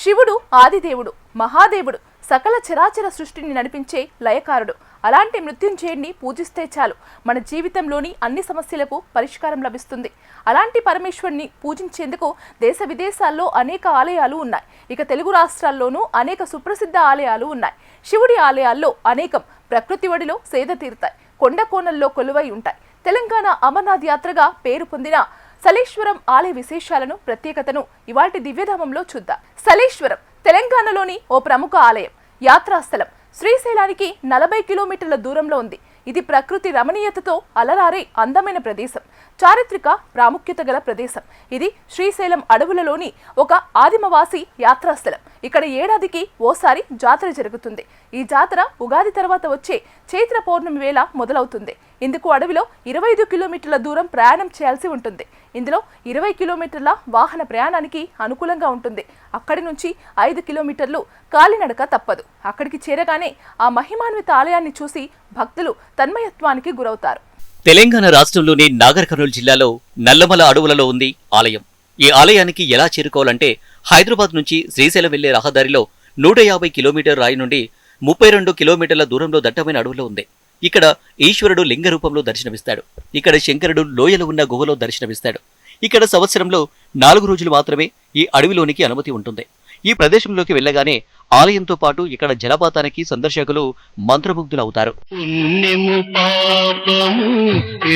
శివుడు ఆదిదేవుడు, మహాదేవుడు, సకల చరాచర సృష్టిని నడిపించే లయకారుడు. అలాంటి మృత్యుంజయుడిని పూజిస్తే చాలు మన జీవితంలోని అన్ని సమస్యలకు పరిష్కారం లభిస్తుంది. అలాంటి పరమేశ్వరుని పూజించేందుకు దేశ విదేశాల్లో అనేక ఆలయాలు ఉన్నాయి. ఇక తెలుగు రాష్ట్రాల్లోనూ అనేక సుప్రసిద్ధ ఆలయాలు ఉన్నాయి. శివుడి ఆలయాల్లో అనేకం ప్రకృతి ఒడిలో సేద తీరుతాయి, కొండ కోణల్లో కొలువై ఉంటాయి. తెలంగాణ అమర్నాథ్ యాత్రగా పేరు పొందిన సలేశ్వరం ఆలయ విశేషాలను, ప్రత్యేకతను ఇవాల్టి దివ్యధామంలో చూద్దాం. సలేశ్వరం తెలంగాణలోని ఓ ప్రముఖ ఆలయం, యాత్రాస్థలం. శ్రీశైలానికి 40 కిలోమీటర్ల దూరంలో ఉంది. ఇది ప్రకృతి రమణీయతతో అలరారే అందమైన ప్రదేశం, చారిత్రక ప్రాముఖ్యత గల ప్రదేశం. ఇది శ్రీశైలం అడవులలోని ఒక ఆదిమవాసి యాత్రాస్థలం. ఇక్కడ ఏడాదికి ఓసారి జాతర జరుగుతుంది. ఈ జాతర ఉగాది తర్వాత వచ్చే చైత్ర పౌర్ణమి వేళ మొదలవుతుంది. ఇందుకు అడవిలో 25 కిలోమీటర్ల దూరం ప్రయాణం చేయాల్సి ఉంటుంది. ఇందులో 20 కిలోమీటర్ల వాహన ప్రయాణానికి అనుకూలంగా ఉంటుంది. అక్కడి నుంచి 5 కిలోమీటర్లు కాలినడక తప్పదు. అక్కడికి చేరగానే ఆ మహిమాన్విత ఆలయాన్ని చూసి భక్తులు తన్మయత్వానికి గురవుతారు. తెలంగాణ రాష్ట్రంలోని నాగర్ కర్నూలు జిల్లాలో నల్లమల అడవులలో ఉంది ఆలయం. ఈ ఆలయానికి ఎలా చేరుకోవాలంటే హైదరాబాద్ నుంచి శ్రీశైలం వెళ్లే రహదారిలో 150 కిలోమీటర్ రాయి నుండి 32 కిలోమీటర్ల దూరంలో దట్టమైన అడవులో ఉంది. ఇక్కడ ఈశ్వరుడు లింగ రూపంలో దర్శనమిస్తాడు. ఇక్కడ శంకరుడు లోయలో ఉన్న గుహలో దర్శనమిస్తాడు. ఇక్కడ సంవత్సరంలో 4 రోజులు మాత్రమే ఈ అడవిలోనికి అనుమతి ఉంటుంది. ఈ ప్రదేశంలోకి వెళ్ళగానే ఆలయంతో పాటు ఇక్కడ జలపాతానికి సందర్శకులు మంత్రముగ్ధులవుతారు. పుణ్యము పాపము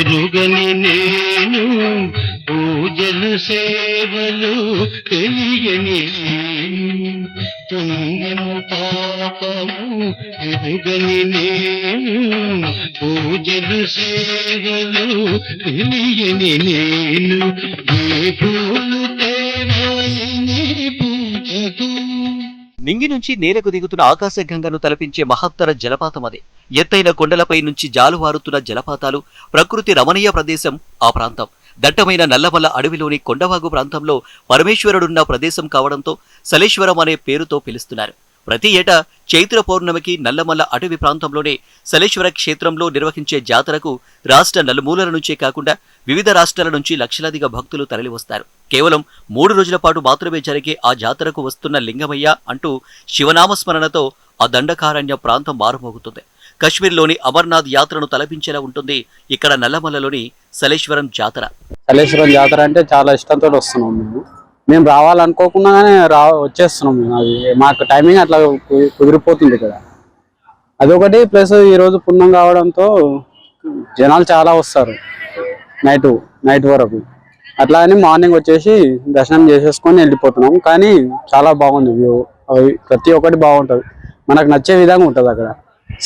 ఎరుగని నేను, పూజలు సేవలు తెలియని నేను. పుణ్యము పాపము ఎరుగని నేను, పూజలు సేవలు తెలియని నేను. ఏ పూలు తేవని పూజకు. నింగి నుంచి నేలకు దిగుతున్న ఆకాశగంగను తలపించే మహత్తర జలపాతం అది. ఎత్తైన కొండలపై నుంచి జాలువారుతున్న జలపాతాలు, ప్రకృతి రమణీయ ప్రదేశం ఆ ప్రాంతం. దట్టమైన నల్లమల్ల అడవిలోని కొండవాగు ప్రాంతంలో పరమేశ్వరుడున్న ప్రదేశం కావడంతో సలేశ్వరం అనే పేరుతో పిలుస్తున్నారు. ప్రతి ఏటా చైత్ర పౌర్ణమికి నల్లమల్ల అటవీ ప్రాంతంలోనే సలేశ్వర క్షేత్రంలో నిర్వహించే జాతరకు రాష్ట్ర నలుమూలల నుంచే కాకుండా వివిధ రాష్ట్రాల నుంచి లక్షలాదిగా భక్తులు తరలివస్తారు. కేవలం 3 రోజుల పాటు మాత్రమే జరిగే ఆ జాతరకు వస్తున్న లింగమయ్య అంటూ శివనామస్మరణతో ఆ దండకారణ్య ప్రాంతం మారుమోగుతుంది. కశ్మీర్లోని అమర్నాథ్ యాత్రను తలపించేలా ఉంటుంది ఇక్కడ నల్లమల్లలోని సలేశ్వరం జాతర. సలేశ్వరం జాతర అంటే చాలా ఇష్టంతో వస్తున్నాం. మేము రావాలనుకోకుండానే వచ్చేస్తున్నాం. అది మాకు టైమింగ్ అట్లా కుదిరిపోతుంది ఇక్కడ. అదొకటి, ప్లస్ ఈరోజు పుణ్యం కావడంతో జనాలు చాలా వస్తారు నైట్ వరకు. అట్లా అని మార్నింగ్ వచ్చేసి దర్శనం చేసేసుకొని వెళ్ళిపోతున్నాం. కానీ చాలా బాగుంది వ్యూ, అవి ప్రతి ఒక్కటి బాగుంటుంది, మనకు నచ్చే విధంగా ఉంటుంది. అక్కడ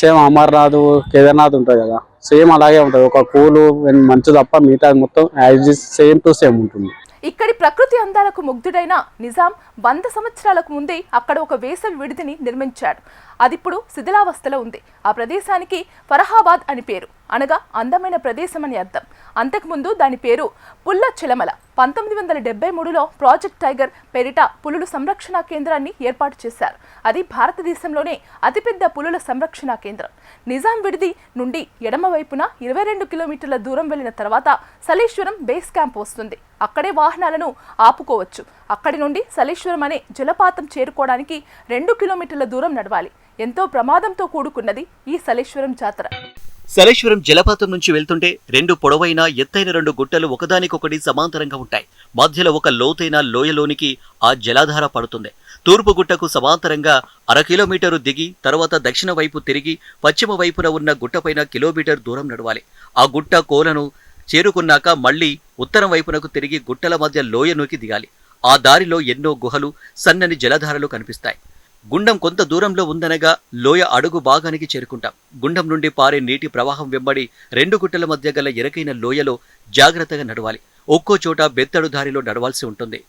సేమ్ అమర్నాథ్, కేదార్నాథ్ ఉంటుంది కదా, సేమ్ అలాగే ఉంటుంది. ఒక కూలు మంచు తప్ప మిగతా మొత్తం as is same to same ఉంటుంది. ఇక్కడి ప్రకృతి అందాలకు ముగ్ధుడైన నిజాం 100 సంవత్సరాలకు ముందే అక్కడ ఒక వేసవి విడిదిని నిర్మించాడు. అదిప్పుడు శిథిలావస్థలో ఉంది. ఆ ప్రదేశానికి ఫరహాబాద్ అని పేరు, అనగా అందమైన ప్రదేశం అని అర్థం. అంతకుముందు దాని పేరు పుల్ల చిలమల. 1973లో ప్రాజెక్ట్ టైగర్ పేరిట పులుల సంరక్షణ కేంద్రాన్ని ఏర్పాటు చేశారు. అది భారతదేశంలోనే అతిపెద్ద పులుల సంరక్షణ కేంద్రం. నిజాం విడిది నుండి ఎడమ వైపున 22 కిలోమీటర్ల దూరం వెళ్లిన తర్వాత సలేశ్వరం బేస్ క్యాంప్ వస్తుంది. అక్కడే వాహనాలను ఆపుకోవచ్చు. అక్కడి నుండి సలేశ్వరం అనే జలపాతం చేరుకోవడానికి 2 కిలోమీటర్ల దూరం నడవాలి. ఎంతో ప్రమాదంతో కూడుకున్నది ఈ సలేశ్వరం జాతర. సలేశ్వరం జలపాతం నుంచి వెళ్తుంటే 2 పొడవైన ఎత్తైన 2 గుట్టలు ఒకదానికొకటి సమాంతరంగా ఉంటాయి. మధ్యలో ఒక లోతైన లోయలోనికి ఆ జలాధార పడుతుంది. తూర్పు గుట్టకు సమాంతరంగా 1/2 కిలోమీటరు దిగి తర్వాత దక్షిణ వైపు తిరిగి పశ్చిమ వైపున ఉన్న గుట్టపైన కిలోమీటర్ దూరం నడవాలి. ఆ గుట్ట కోలను చేరుకున్నాక మళ్లీ ఉత్తరం వైపునకు తిరిగి గుట్టల మధ్య లోయలోకి దిగాలి. ఆ దారిలో ఎన్నో గుహలు, సన్నని జలధారలు కనిపిస్తాయి. గుండం కొంత దూరంలో ఉందనగా లోయ అడుగు భాగానికి చేరుకుంటాం. గుండం నుండి పారే నీటి ప్రవాహం వెంబడి 2 గుట్టల మధ్య గల ఇరకైన లోయలో జాగ్రత్తగా నడవాలి. ఒక్కో చోట బెత్తడు దారిలో నడవాల్సి ఉంటుంది.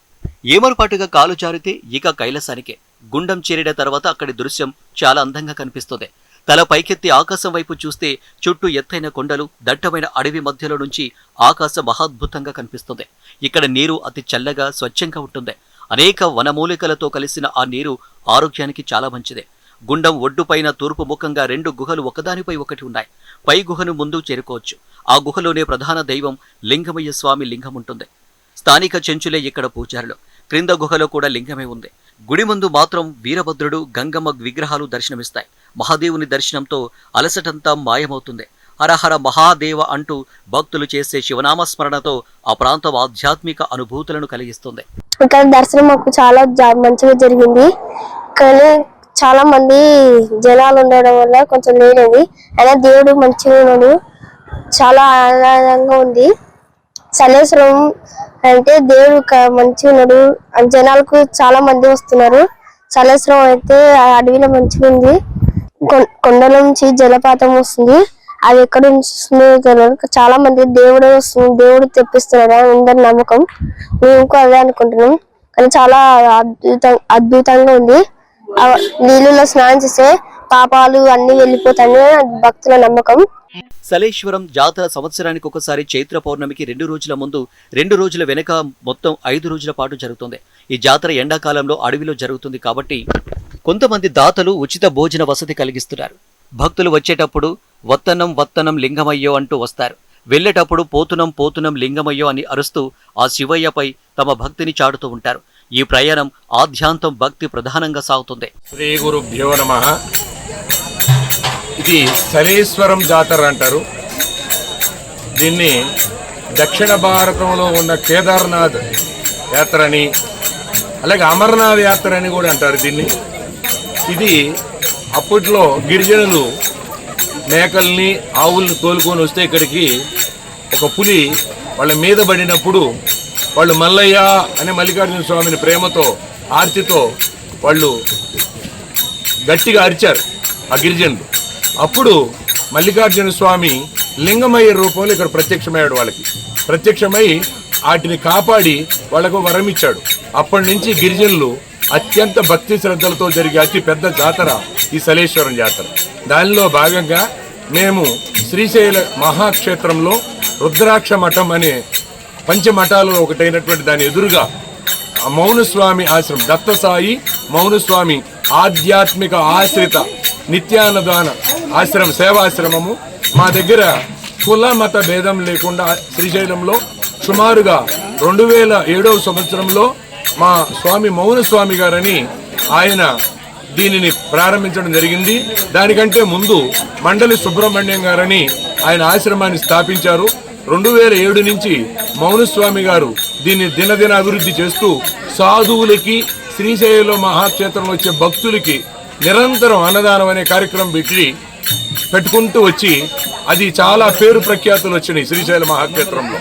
ఏమరుపాటుగా కాలు జారితే ఇక కైలాసానికే. గుండం చేరిన తర్వాత అక్కడి దృశ్యం చాలా అందంగా కనిపిస్తుంది. తల పైకెత్తి ఆకాశం వైపు చూస్తే చుట్టూ ఎత్తైన కొండలు, దట్టమైన అడవి మధ్యలో నుంచి ఆకాశం మహాద్భుతంగా కనిపిస్తుంది. ఇక్కడ నీరు అతి చల్లగా, స్వచ్ఛంగా ఉంటుంది. అనేక వనమూలికలతో కలిసిన ఆ నీరు ఆరోగ్యానికి చాలా మంచిదే. గుండం ఒడ్డుపైన తూర్పు ముఖంగా 2 గుహలు ఒకదానిపై ఒకటి ఉన్నాయి. పై గుహను ముందు చేరుకోవచ్చు. ఆ గుహలోనే ప్రధాన దైవం లింగమయ్య స్వామి లింగం ఉంటుంది. స్థానిక చెంచులే ఇక్కడ పూజారులు. క్రింద గుహలో కూడా లింగమే ఉంది. గుడి ముందు మాత్రం వీరభద్రుడు, గంగమ్మ విగ్రహాలు దర్శనమిస్తాయి. మహాదేవుని దర్శనంతో అలసటంతా మాయమవుతుంది. హరహర మహాదేవ అంటూ భక్తులు చేసే శివనామ స్మరణతో ఆ ప్రాంతం ఆధ్యాత్మిక అనుభూతులను కలిగిస్తుంది. ఇక్కడ దర్శనం మాకు చాలా మంచిగా జరిగింది. కానీ చాలా మంది జనాలు ఉండడం వల్ల కొంచెం లేట్ అయింది. అయినా దేవుడు మంచిగా ఉన్నాడు, చాలా ఆనందంగా ఉంది. సలేశ్వరం అంటే దేవుడు మంచిగా ఉన్నాడు, జనాలకు చాలా మంది వస్తున్నారు. సలేశ్వరం అయితే అడవిలో మంచిగా ఉంది. కొండల నుంచి జలపాతం వస్తుంది, అది ఎక్కడ నుంచి చాలా మంది దేవుడే వస్తుంది, దేవుడు తెప్పిస్తున్నాడు అని అందరి నమ్మకం. మేము ఇంకా అదే అనుకుంటున్నాం. కానీ చాలా అద్భుతంగా ఉంది. నీళ్ళలో స్నానం చేస్తే పాపాలు అన్ని వెళ్ళిపోతాయని భక్తుల నమ్మకం. సలేశ్వరం జాతర సంవత్సరానికి ఒకసారి చైత్ర పౌర్ణమికి 2 రోజుల ముందు, 2 రోజుల వెనుక మొత్తం 5 రోజుల పాటు జరుగుతుంది. ఈ జాతర ఎండాకాలంలో అడవిలో జరుగుతుంది కాబట్టి కొంతమంది దాతలు ఉచిత భోజన వసతి కలిగిస్తున్నారు. భక్తులు వచ్చేటప్పుడు వత్తనం వత్తనం లింగమయ్యో అంటూ వస్తారు. వెళ్లేటప్పుడు పోతునం పోతునం లింగమయ్యో అని అరుస్తూ ఆ శివయ్యపై తమ భక్తిని చాటుతూ ఉంటారు. ఈ ప్రయాణం ఆధ్యాంతం భక్తి ప్రధానంగా సాగుతుంది. శ్రీ గురుభ్యో నమః. ఇది సలేశ్వరం జాతర అంటారు. దీన్ని దక్షిణ భారతంలో ఉన్న కేదార్నాథ్ యాత్ర అని, అలాగే అమర్నాథ్ యాత్ర అని కూడా అంటారు దీన్ని. ఇది అప్పట్లో గిరిజనులు మేకల్ని, ఆవుల్ని తోలుకొని వస్తే ఇక్కడికి ఒక పులి వాళ్ళ మీద పడినప్పుడు వాళ్ళు మల్లయ్య అనే మల్లికార్జున స్వామిని ప్రేమతో, ఆర్తితో వాళ్ళు గట్టిగా అరిచారు ఆ గిరిజనులు. అప్పుడు మల్లికార్జున స్వామి లింగమయ్య రూపంలో ఇక్కడ ప్రత్యక్షమయ్యాడు. వాళ్ళకి ప్రత్యక్షమై వాటిని కాపాడి వాళ్లకు వరం ఇచ్చాడు. అప్పటి నుంచి గిరిజనులు అత్యంత భక్తి శ్రద్ధలతో జరిగే అతి పెద్ద జాతర ఈ సలేశ్వరం జాతర. దానిలో భాగంగా మేము శ్రీశైల మహాక్షేత్రంలో రుద్రాక్ష మఠం అనే పంచమఠాలలో ఒకటైనటువంటి దాని ఎదురుగా మౌనస్వామి ఆశ్రమం, దత్తసాయి మౌనస్వామి ఆధ్యాత్మిక ఆశ్రిత నిత్యాన్నదాన ఆశ్రమం, సేవాశ్రమము. మా దగ్గర కుల మత భేదం లేకుండా శ్రీశైలంలో సుమారుగా 2007వ సంవత్సరంలో మా స్వామి మౌనస్వామి గారని ఆయన దీనిని ప్రారంభించడం జరిగింది. దానికంటే ముందు మండలి సుబ్రహ్మణ్యం గారని ఆయన ఆశ్రమాన్ని స్థాపించారు. 2007 నుంచి మౌనస్వామి గారు దీన్ని దినదిన అభివృద్ధి చేస్తూ సాధువులకి, శ్రీశైలం మహాక్షేత్రంలో వచ్చే భక్తులకి నిరంతరం అన్నదానం అనే కార్యక్రమం పెట్టుకుంటూ వచ్చి అది చాలా పేరు ప్రఖ్యాతులు వచ్చినాయి శ్రీశైల మహాక్షేత్రంలో.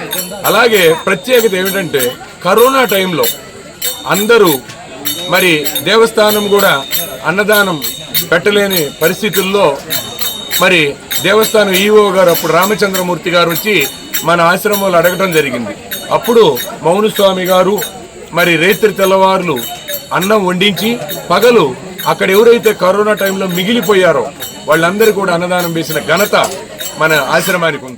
అలాగే ప్రత్యేకత ఏమిటంటే కరోనా టైంలో అందరూ మరి దేవస్థానం కూడా అన్నదానం పెట్టలేని పరిస్థితుల్లో మరి దేవస్థానం ఈవో గారు అప్పుడు రామచంద్రమూర్తి గారు వచ్చి మన ఆశ్రమంలో అడగటం జరిగింది. అప్పుడు మౌనస్వామి గారు మరి రేత్రి తెల్లవారులు అన్నం వండించి పగలు అక్కడ ఎవరైతే కరోనా టైంలో మిగిలిపోయారో వాళ్ళందరూ కూడా అన్నదానం వేసిన ఘనత మన ఆశ్రమానికి ఉంది.